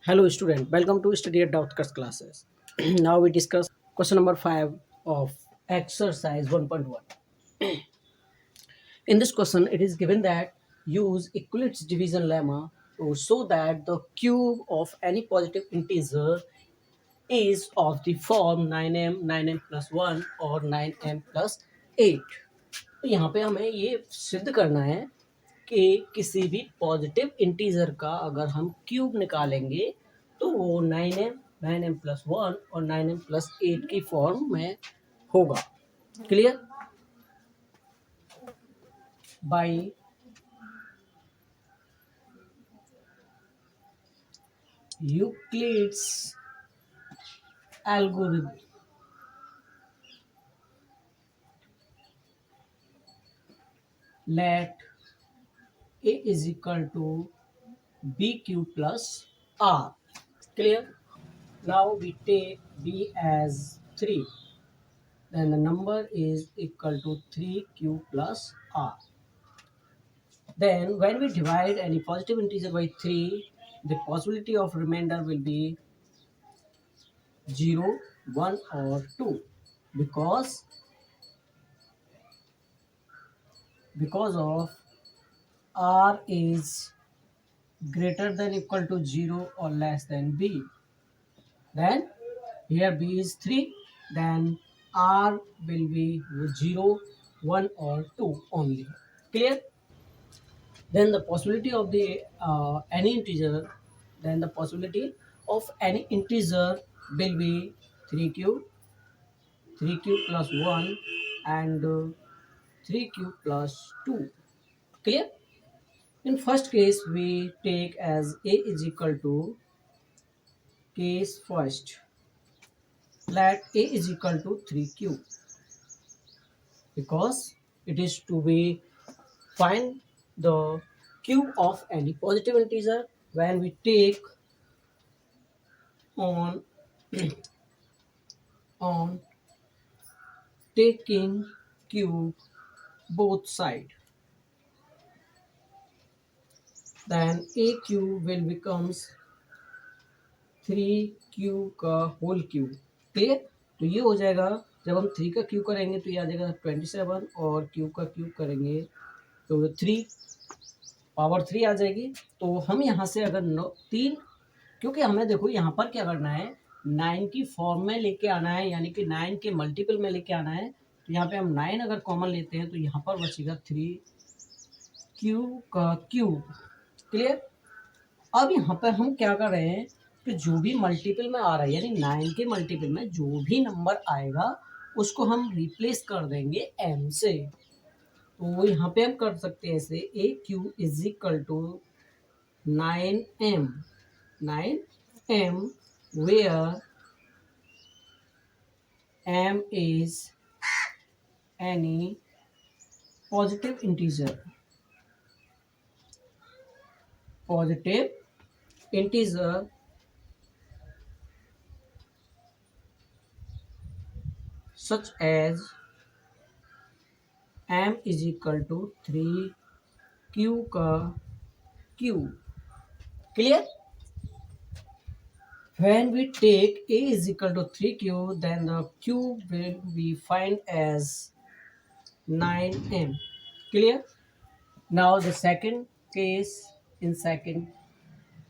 Hello student, welcome to study at Outcuts classes. Now we discuss question number 5 of exercise 1.1. In this question, it is given that use Euclid's division lemma to show that the cube of any positive integer is of the form 9m plus 1 or 9m plus 8. तो यहाँ पे हमें ये सिद्ध करना है कि किसी भी पॉजिटिव इंटीजर का अगर हम क्यूब निकालेंगे तो वो 9m प्लस 1 और 9m प्लस 8 की फॉर्म में होगा। Clear? By Euclid's algorithm let a is equal to bq plus r. Clear? Now we take b as 3, then the number is equal to 3q plus r. Then when we divide any positive integer by 3, the possibility of remainder will be 0, 1 or 2 because of r is greater than equal to 0 or less than b. Then here b is 3, then r will be 0, 1 or 2 only. Clear? Then the possibility of the any integer, then the possibility of any integer will be 3q, 3q plus 1 and 3q plus 2. Clear? In first case, we take as a is equal to case first. Let a is equal to 3q because it is to be find the cube of any positive integer when we take on on taking cube both side, then a cube will becomes 3q का whole cube. Clear? तो ये हो जाएगा जब हम 3 का cube करेंगे तो ये आ जाएगा 27 और क्यूब का क्यूब करेंगे तो 3 पावर 3 आ जाएगी. तो हम यहाँ से अगर 3, क्योंकि हमें देखो यहाँ पर क्या करना है, 9 की फॉर्म में लेके आना है, यानी कि 9 के मल्टीपल में लेके आना है. तो यहाँ पे हम 9 अगर कॉमन लेते हैं तो यहाँ पर बचेगा 3q का क्यूब. क्लियर? अब यहाँ पर हम क्या कर रहे हैं कि जो भी मल्टीपल में आ रहा है, यानी 9 के मल्टीपल में जो भी नंबर आएगा उसको हम रिप्लेस कर देंगे m से. तो यहाँ पे हम कर सकते हैं ऐसे a q is equal to 9m where m is any positive integer such as m is equal to 3q का cube. Clear? When we take a is equal to 3q, then the cube will be find as 9m. Clear? Now the second case, in second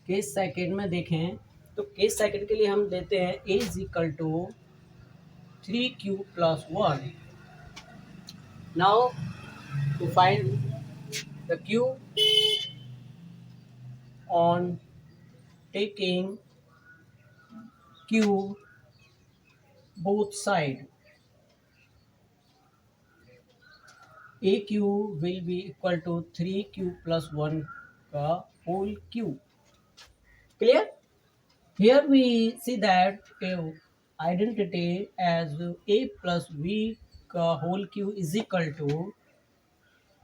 case second में देखें तो case second के लिए हम देते हैं a is equal to 3q plus 1. Now to find the cube on taking cube both side, a cube will be equal to 3q plus 1 का whole cube. Clear? Here we see that identity as a plus b का whole cube is equal to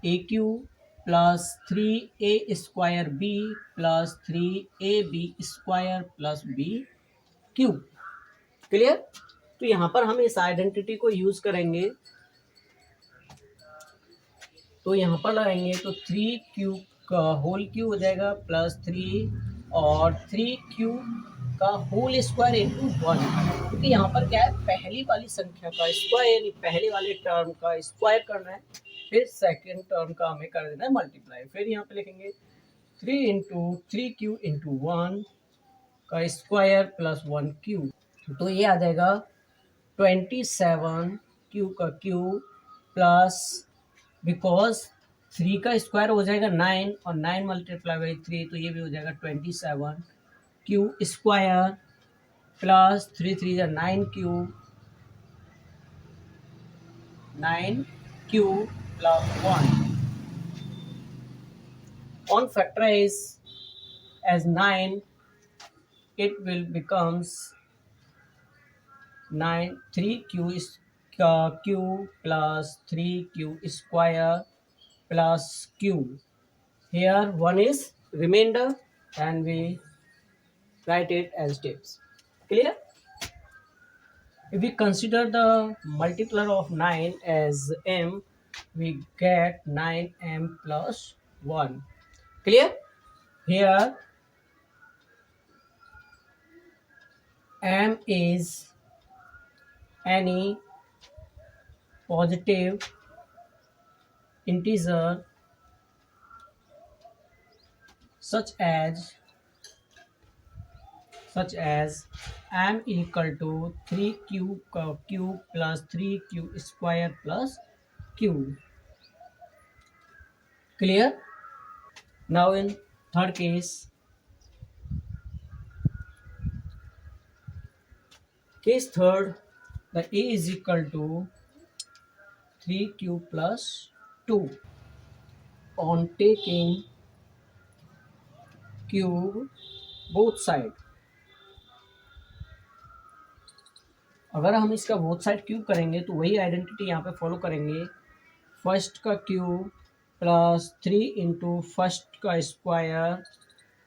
a cube plus 3a square b plus 3ab square plus b cube. Clear? तो यहाँ पर हम इस identity को use करेंगे. तो यहाँ पर लगाएंगे तो 3 क्यूब का होल क्यूब हो जाएगा प्लस 3 और 3q का होल स्क्वायर इंटू 1, क्योंकि यहाँ पर क्या है, पहली वाली संख्या का स्क्वायर यानी पहले वाले टर्म का स्क्वायर करना है, फिर सेकेंड टर्म का हमें कर देना है मल्टीप्लाई। फिर यहाँ पे लिखेंगे 3 इंटू 3q इंटू 1 का स्क्वायर प्लस 1q, तो ये आ जाएगा 27q का क्यूब प्लस, बिकॉज 3 का स्क्वायर हो जाएगा 9 और 9 मल्टीप्लाई बाई 3, तो ये भी हो जाएगा 27q स्क्वायर प्लस 3 3 या 9q plus 1 on factorize as 9, it will becomes 3q is q plus 3q square plus q. Here 1 is remainder and we write it as tips. Clear? If we consider the multiplier of 9 as m, we get 9m plus 1. Clear? Here m is any positive integer such as m equal to 3q cube plus 3q square plus q. Clear? Now in third case third, the a is equal to 3q plus 2. On taking cube both side, अगर हम इसका both side cube करेंगे तो वही identity यहाँ पे follow करेंगे। First का क्यूब प्लस 3 इंटू फर्स्ट का square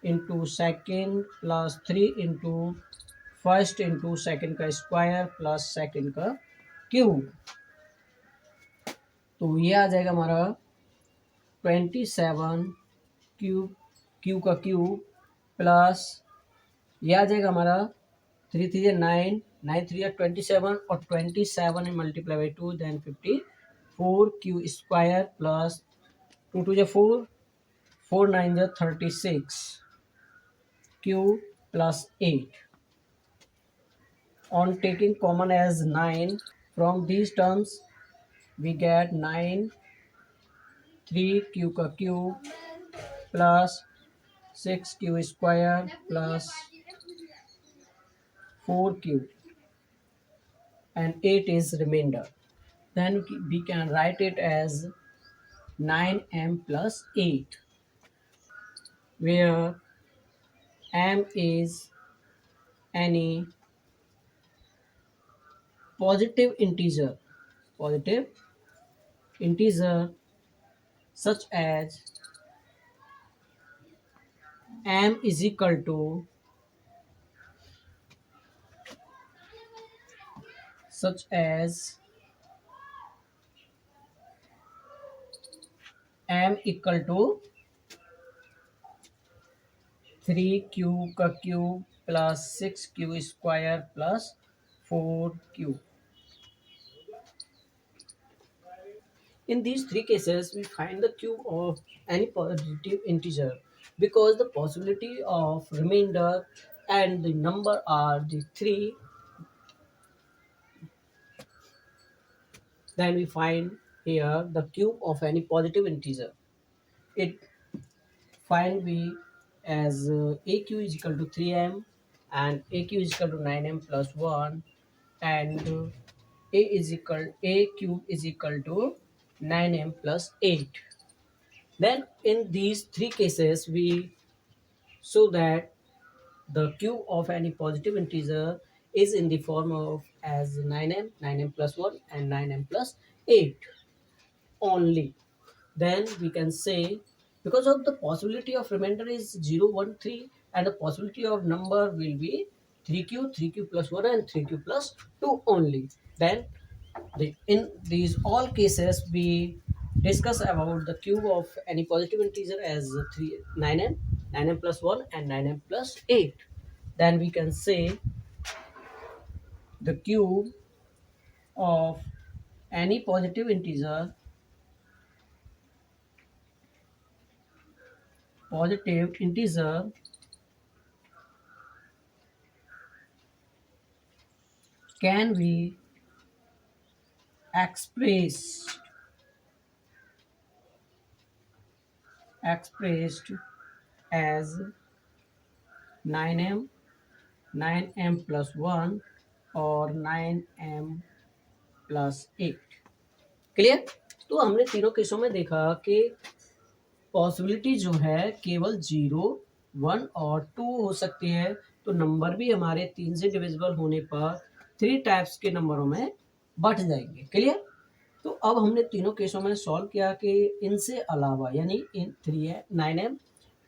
into second plus 3 into first into second का स्क्वायर प्लस सेकेंड का क्यूब, तो ये आ जाएगा हमारा 27 क्यूब का क्यूब प्लस ये आ जाएगा हमारा 3 3 9 9 3 27 और 27 है multiply by 2 then 54 q square plus 2 2 4 4 9 36 q plus 8। On taking common as 9 from these terms, we get 9 3q का cube plus 6q square plus 4q and 8 is remainder. Then we can write it as 9m plus 8, where m is any positive integer such as m is equal to m equal to 3q का cube plus 6q square plus 4q. In these three cases, we find the cube of any positive integer because the possibility of remainder and the number are the three. Then we find here the cube of any positive integer. It find we as aq is equal to 3m and aq is equal to 9m plus 1 and a cube is equal to 9m plus 8. Then in these three cases we show that the cube of any positive integer is in the form of as 9m, 9m plus 1 and 9m plus 8 only. Then we can say because of the possibility of remainder is 0 1 3 and the possibility of number will be 3q plus 1 and 3q plus 2 only. Then in these all cases we discuss about the cube of any positive integer as 9m, 9m plus 1 and 9m plus 8. Then we can say the cube of any positive integer can be expressed as 9m, 9m plus 1 और 9m plus 8। Clear. तो हमने तीनों केसों में देखा कि possibility जो है केवल 0, 1 और 2 हो सकती है। तो नंबर भी हमारे 3 से डिविजिबल होने पर 3 टाइप्स के नंबरों में बट जाएंगे। क्लियर। तो अब हमने तीनों केसों में सॉल्व किया कि इनसे अलावा यानी इन 3 है 9m,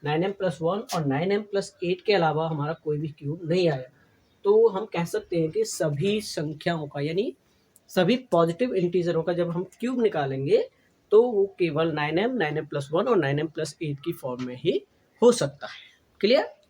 9m प्लस 1 और 9m प्लस 8 के अलावा हमारा कोई भी क्यूब नहीं आया। तो हम कह सकते हैं कि सभी संख्याओं का यानी सभी पॉजिटिव इंटीजरों का जब हम क्यूब निकालेंगे तो वो केवल 9m, 9m प्लस 1 और 9m प्लस 8 की फॉर्म में ही हो सकता है। क्लियर।